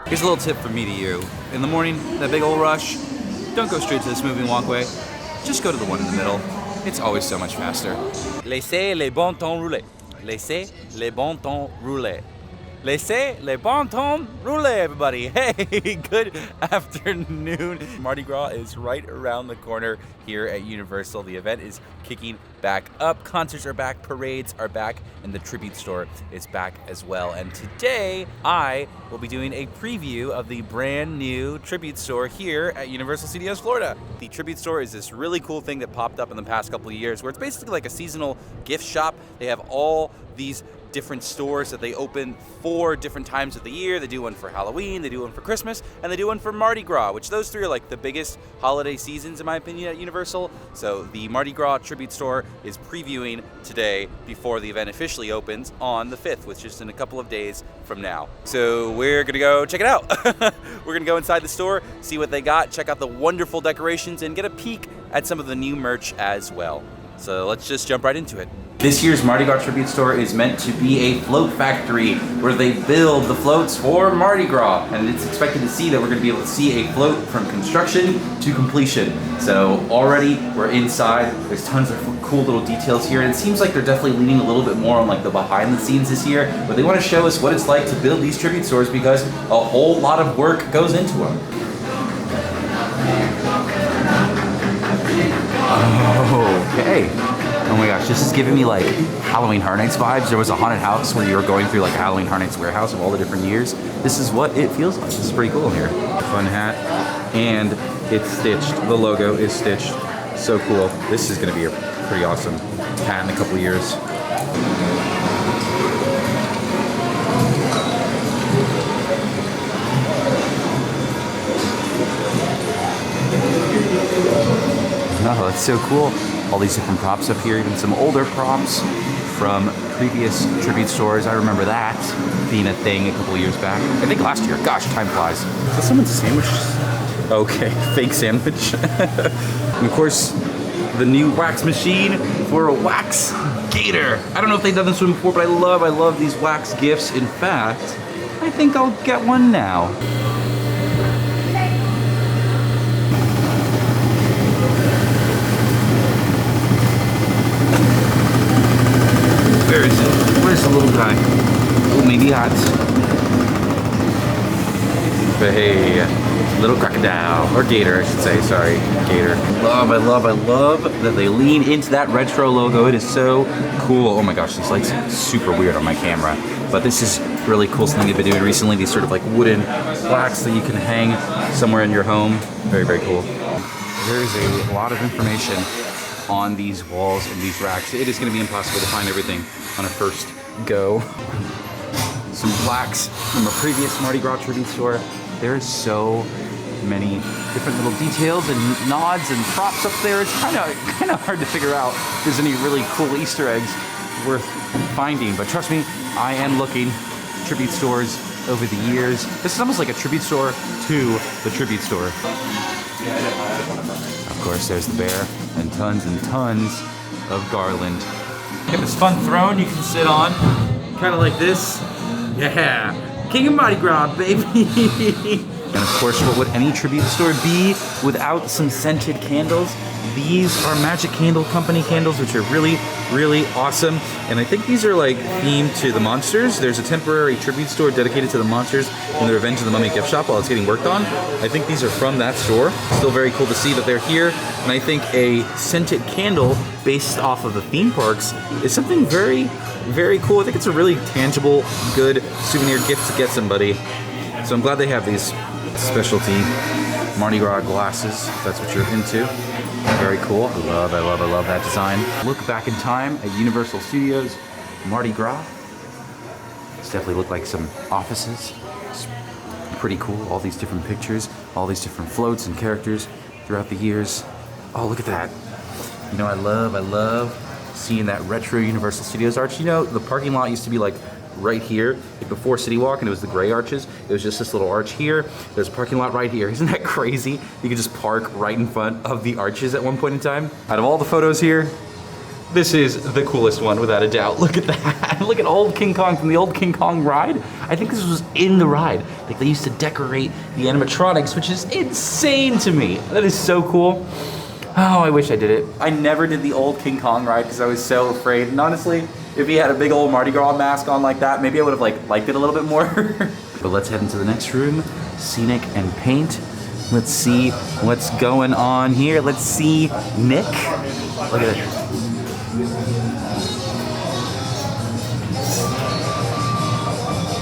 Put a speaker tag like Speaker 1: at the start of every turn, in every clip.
Speaker 1: Here's a little tip from me to you. In the morning, that big old rush, don't go straight to this moving walkway. Just go to the one in the middle. It's always so much faster. Laissez les bon temps rouler. Laissez les bon temps rouler. Laissez les bon temps rouler, everybody. Hey, good afternoon. Mardi Gras is right around the corner here at Universal. The event is kicking back up. Concerts are back, parades are back, and the tribute store is back as well. And today, I will be doing a preview of the brand new tribute store here at Universal Studios Florida. The tribute store is this really cool thing that popped up in the past couple of years where it's basically like a seasonal gift shop. They have all these different stores that they open for different times of the year. They do one for Halloween, they do one for Christmas, and they do one for Mardi Gras, which those three are like the biggest holiday seasons in my opinion at Universal. So the Mardi Gras tribute store is previewing today before the event officially opens on the 5th, which is in a couple of days from now. So we're gonna go check it out. We're gonna go inside the store, see what they got, check out the wonderful decorations, and get a peek at some of the new merch as well. So let's just jump right into it. This year's Mardi Gras tribute store is meant to be a float factory where they build the floats for Mardi Gras, and it's expected to see that we're going to be able to see a float from construction to completion. So already we're inside. There's tons of cool little details here, and it seems like they're definitely leaning a little bit more on like the behind the scenes this year, but they want to show us what it's like to build these tribute stores because a whole lot of work goes into them. Okay. Oh my gosh, this is giving me like Halloween Horror Nights vibes. There was a haunted house where you were going through like a Halloween Horror Nights warehouse of all the different years. This is what it feels like. This is pretty cool here. Fun hat, and it's stitched. The logo is stitched. So cool. This is gonna be a pretty awesome hat in a couple of years. Oh, that's so cool. All these different props up here, even some older props from previous tribute stores. I remember that being a thing a couple of years back. I think last year. Gosh, time flies. Is that someone's sandwich? Okay, fake sandwich. And of course, the new wax machine for a wax gator. I don't know if they've done this one before, but I love these wax gifts. In fact, I think I'll get one now. Where is it? Where's the little guy? Oh, maybe hot. But hey, little crocodile, or gator I should say, sorry, gator. I love that they lean into that retro logo. It is so cool. Oh my gosh, these lights are super weird on my camera. But this is really cool, something they've been doing recently, these sort of like wooden plaques that you can hang somewhere in your home. Very, very cool. There's a lot of information on these walls and these racks. It is gonna be impossible to find everything on a first go. Some plaques from a previous Mardi Gras tribute store. There is so many different little details and nods and props up there. It's kind of hard to figure out if there's any really cool Easter eggs worth finding, but trust me, I am looking. Tribute stores over the years. This is almost like a tribute store to the tribute store. Of course, there's the bear and tons of garland. Got this fun throne you can sit on, kind of like this. Yeah, King of Mardi Gras, baby. And of course, what would any tribute store be without some scented candles? These are Magic Candle Company candles, which are really, really awesome. And I think these are like themed to the monsters. There's a temporary tribute store dedicated to the monsters in the Revenge of the Mummy gift shop while it's getting worked on. I think these are from that store. Still very cool to see that they're here. And I think a scented candle based off of the theme parks is something very, very cool. I think it's a really tangible, good souvenir gift to get somebody. So I'm glad they have these specialty Mardi Gras glasses, if that's what you're into. Very cool. I love that design. Look back in time at Universal Studios Mardi Gras. It's definitely looked like some offices. It's pretty cool. All these different pictures, all these different floats and characters throughout the years. Oh, look at that. You know, I love seeing that retro Universal Studios arch. You know, the parking lot used to be like right here, like before City Walk, and it was the gray arches. It was just this little arch here. There's a parking lot right here. Isn't that crazy? You could just park right in front of the arches at one point in time. Out of all the photos here, This is the coolest one, without a doubt. Look at that. Look at old King Kong from the old King Kong ride. I think this was in the ride. Like, they used to decorate the animatronics, which is insane to me. That is so cool. Oh, I wish I did it. I never did the old King Kong ride because I was so afraid. And honestly, if he had a big old Mardi Gras mask on like that, maybe I would have liked it a little bit more. But let's head into the next room, scenic and paint. Let's see what's going on here. Let's see Nick. Look at it.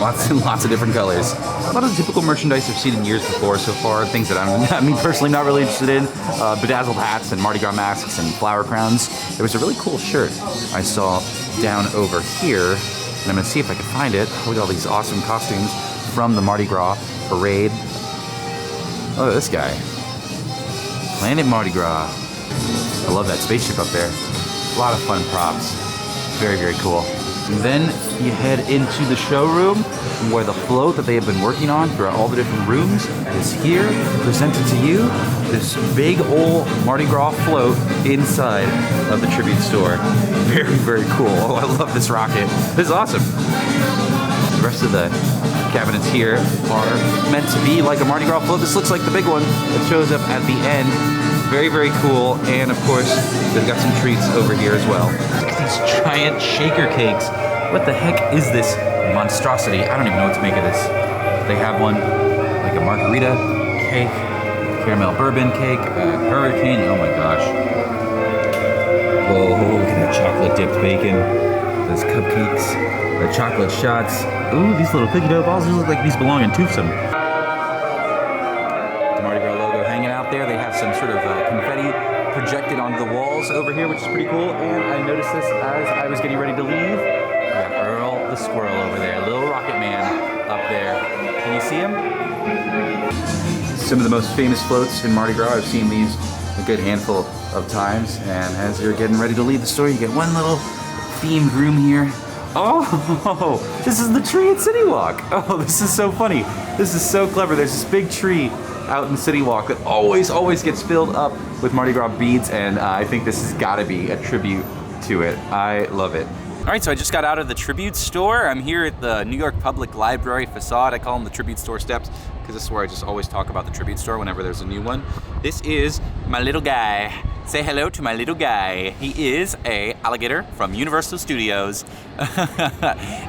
Speaker 1: Lots and lots of different colors. A lot of the typical merchandise I've seen in years before so far, things that I'm personally not really interested in. Bedazzled hats and Mardi Gras masks and flower crowns. There was a really cool shirt I saw down over here, and I'm gonna see if I can find it. Look at all these awesome costumes from the Mardi Gras parade. Look at this guy. Planet Mardi Gras. I love that spaceship up there. A lot of fun props. Very, very cool. And then you head into the showroom where the float that they have been working on throughout all the different rooms is here, presented to you. This big old Mardi Gras float inside of the tribute store. Very, very cool. Oh, I love this rocket. This is awesome. The rest of the cabinets here are meant to be like a Mardi Gras float. This looks like the big one that shows up at the end. Very, very cool. And of course, they've got some treats over here as well. Look at these giant shaker cakes. What the heck is this monstrosity? I don't even know what to make of this. They have one like a margarita cake, caramel bourbon cake, a hurricane. Oh my gosh. Whoa, look at that chocolate dipped bacon. Those cupcakes, the chocolate shots. Ooh, these little cookie dough balls, these look like these belong in Toothsome. The Mardi Gras logo hanging out there. They have some sort of confetti projected onto the walls over here, which is pretty cool. And I noticed this as I was getting ready to leave. We got Earl the squirrel over there, little rocket man up there. Can you see him? Some of the most famous floats in Mardi Gras. I've seen these a good handful of times. And as you're getting ready to leave the store, you get one little themed room here. Oh, this is the tree at City Walk. Oh, this is so funny. This is so clever. There's this big tree out in City Walk that always gets filled up with Mardi Gras beads, and I think this has got to be a tribute to it. I love it. All right, so I just got out of the tribute store. I'm here at the New York Public Library facade. I call them the tribute store steps because this is where I just always talk about the tribute store whenever there's a new one. This is my little guy. Say hello to my little guy. He is a alligator from Universal Studios.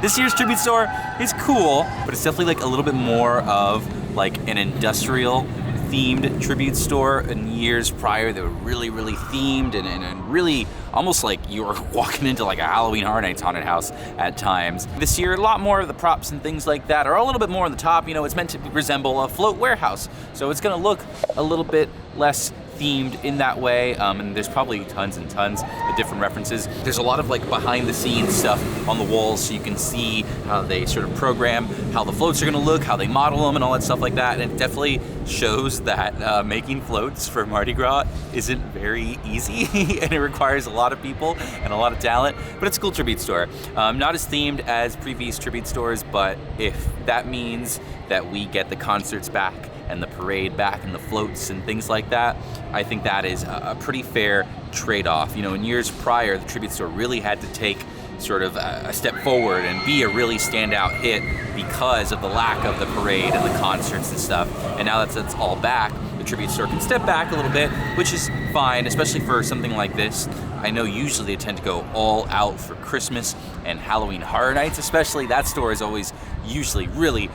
Speaker 1: This year's tribute store is cool, but it's definitely like a little bit more of like an industrial themed tribute store. In years prior, they were really themed and really almost like you were walking into like a Halloween Horror Nights haunted house at times. This year, a lot more of the props and things like that are a little bit more on the top. You know, it's meant to resemble a float warehouse, so it's gonna look a little bit less themed in that way, and there's probably tons and tons of different references. There's a lot of like behind the scenes stuff on the walls, so you can see how they sort of program how the floats are gonna look, how they model them and all that stuff like that, and it definitely shows that making floats for Mardi Gras isn't very easy and it requires a lot of people and a lot of talent, but it's a cool tribute store. Not as themed as previous tribute stores, but if that means that we get the concerts back and the parade back and the floats and things like that, I think that is a pretty fair trade-off. You know, in years prior, the tribute store really had to take sort of a step forward and be a really standout hit because of the lack of the parade and the concerts and stuff. And now that that's all back, the tribute store can step back a little bit, which is fine, especially for something like this. I know usually they tend to go all out for Christmas and Halloween Horror Nights, especially. That store is always usually really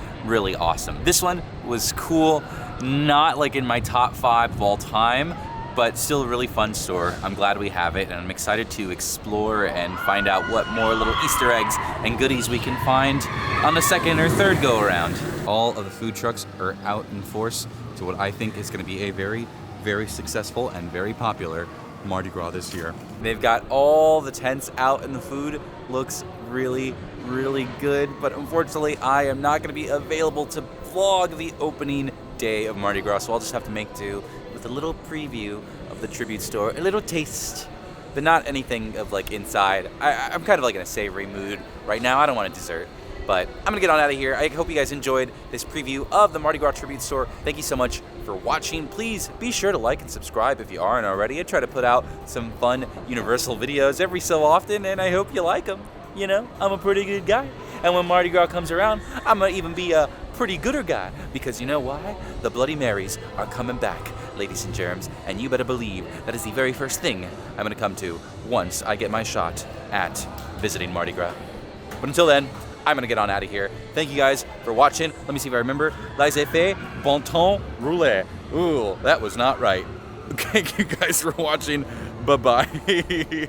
Speaker 1: awesome. This one was cool, not like in my top 5 of all time, but still a really fun store. I'm glad we have it, and I'm excited to explore and find out what more little Easter eggs and goodies we can find on the second or third go around. All of the food trucks are out in force to what I think is going to be a very successful and very popular Mardi Gras this year. They've got all the tents out and the food looks really good, but unfortunately I am not going to be available to vlog the opening day of Mardi Gras, so I'll just have to make do with a little preview of the tribute store, a little taste, but not anything of like inside. I'm kind of like in a savory mood right now. I don't want a dessert, But I'm gonna get on out of here. I hope you guys enjoyed this preview of the Mardi Gras Tribute Store. Thank you so much for watching. Please be sure to like and subscribe if you aren't already. I try to put out some fun Universal videos every so often, and I hope you like them. You know, I'm a pretty good guy. And when Mardi Gras comes around, I'm gonna even be a pretty gooder guy. Because you know why? The Bloody Marys are coming back, ladies and germs. And you better believe that is the very first thing I'm gonna come to once I get my shot at visiting Mardi Gras. But until then, I'm gonna get on out of here. Thank you guys for watching. Let me see if I remember. Laissez-faire, bon temps, rouler. Ooh, that was not right. Thank you guys for watching. Bye-bye.